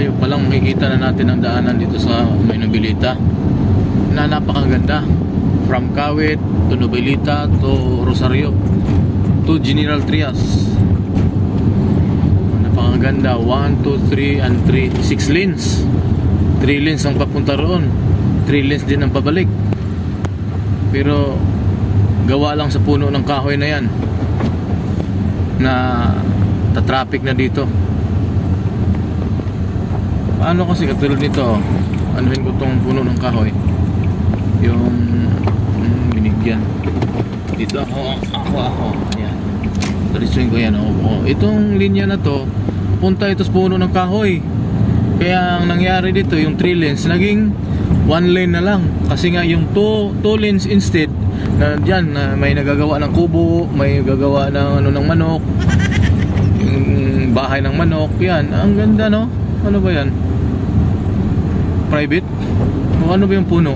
malayo pa lang makikita na natin ang daanan dito sa may Novelita na napakaganda. From Kawit to Novelita to Rosario to General Trias. Napakaganda. 1, 2, 3 and 3, 6 lanes. 3 lanes ang papunta roon, 3 lanes din ang pabalik. Pero gawa lang sa puno ng kahoy na yan na ta-traffic na dito. Paano kasi katulad nito, anuhin ko tong puno ng kahoy, yung binigyan dito. Ako ayan, talisuin ko yan. Itong linya na to punta ito sa puno ng kahoy, kaya ang nangyari dito yung 3 lanes naging 1 lane na lang, kasi nga yung 2 lanes instead na dyan na may nagagawa ng kubo, may gagawa ng ano ng manok, yung bahay ng manok. Yan, ang ganda, no? Ano ba yan? Private? O ano ba yung puno?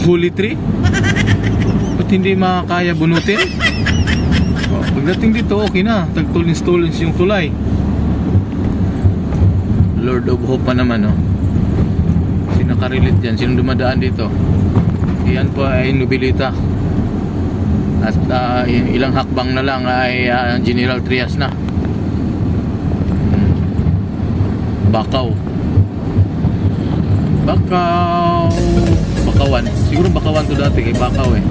Holy tree? Ba't hindi makakaya bunutin? Pagdating dito, okay na. Tag-tulins-tulins yung tulay. Lord of Hope pa naman, no? Sino nakarelate dyan? Sino dumadaan dito? Yan po ay Novelita. At ilang hakbang na lang ay General Trias na. Bakaw. Bakawan. Siguro Bakawan to dati, kay Bakaw eh.